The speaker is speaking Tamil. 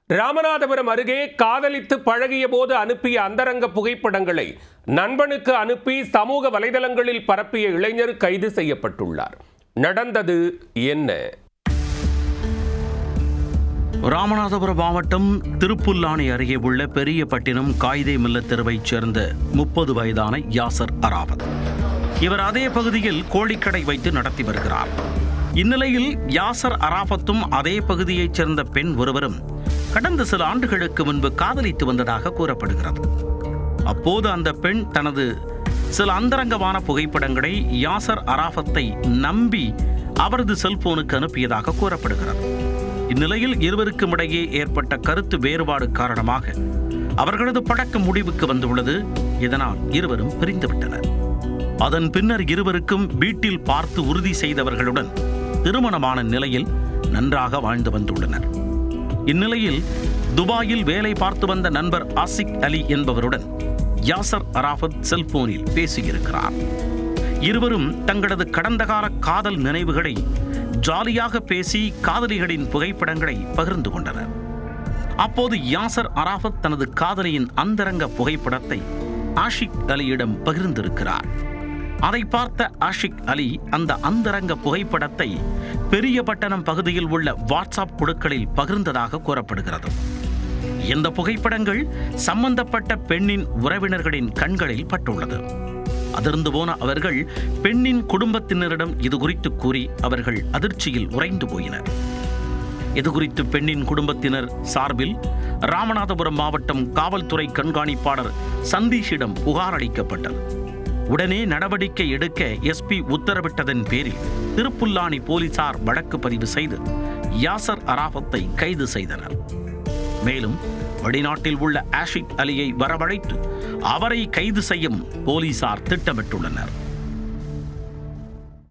ராமநாதபுரம் அருகே காதலித்து பழகிய போது அனுப்பிய அந்தரங்க புகைப்படங்களை நண்பனுக்கு அனுப்பி சமூக வலைதளங்களில் பரப்பிய இளைஞர் கைது செய்யப்பட்டுள்ளார். நடந்தது என்ன? ராமநாதபுரம் மாவட்டம் திருப்புல்லானி அருகே உள்ள பெரியபட்டினம் காயிதே மில்லத் தெருவைச் சேர்ந்த 30 வயதான யாசர் அராஃபத். இவர் அதே பகுதியில் கோழிக்கடை வைத்து நடத்தி வருகிறார். இந்நிலையில் யாசர் அராஃபத்தும் அதே பகுதியைச் சேர்ந்த பெண் ஒருவரும் கடந்த சில ஆண்டுகளுக்கு முன்பு காதலித்து வந்ததாக கூறப்படுகிறது. அப்போது அந்த பெண் தனது சில அந்தரங்கமான புகைப்படங்களை யாசர் அராஃபத்தை நம்பி அவரது செல்போனுக்கு அனுப்பியதாக கூறப்படுகிறது. இந்நிலையில் இருவருக்கும் இடையே ஏற்பட்ட கருத்து வேறுபாடு காரணமாக அவர்களது பழக்கம் முடிவுக்கு வந்துள்ளது. இதனால் இருவரும் பிரிந்துவிட்டனர். அதன் பின்னர் இருவருக்கும் வீட்டில் பார்த்து உறுதி செய்தவர்களுடன் திருமணமான நிலையில் நன்றாக வாழ்ந்து வந்துள்ளனர். இந்நிலையில் துபாயில் வேலை பார்த்து வந்த நண்பர் ஆசிக் அலி என்பவருடன் யாசர் அராஃபத் செல்போனில் பேசியிருக்கிறார். இருவரும் தங்களது கடந்த கால காதல் நினைவுகளை ஜாலியாக பேசி காதலிகளின் புகைப்படங்களை பகிர்ந்து கொண்டனர். அப்போது யாசர் அராஃபத் தனது காதலியின் அந்தரங்க புகைப்படத்தை ஆஷிக் அலியிடம் பகிர்ந்திருக்கிறார். அதை பார்த்த ஆஷிக் அலி அந்த அந்தரங்க புகைப்படத்தை பெரியபட்டணம் பகுதியில் உள்ள வாட்ஸ்அப் குழுக்களில் பகிர்ந்ததாக கூறப்படுகிறது. இந்த புகைப்படங்கள் சம்பந்தப்பட்ட பெண்ணின் உறவினர்களின் கண்களில் பட்டுள்ளது. அதிர்ந்து போன அவர்கள் பெண்ணின் குடும்பத்தினரிடம் இது குறித்து கூறி அவர்கள் அதிர்ச்சியில் உறைந்து போயினர். இதுகுறித்து பெண்ணின் குடும்பத்தினர் சார்பில் ராமநாதபுரம் மாவட்டம் காவல்துறை கண்காணிப்பாளர் சந்தீஷிடம் புகார் அளிக்கப்பட்டது. உடனே நடவடிக்கை எடுக்க எஸ்பி உத்தரவிட்டதன் பேரில் திருப்புல்லானி போலீசார் வழக்கு பதிவு செய்து யாசர் அராஃபத்தை கைது செய்தனர். மேலும் வெளிநாட்டில் உள்ள ஆஷிக் அலியை வரவழைத்து அவரை கைது செய்யும் போலீசார் திட்டமிட்டுள்ளனர்.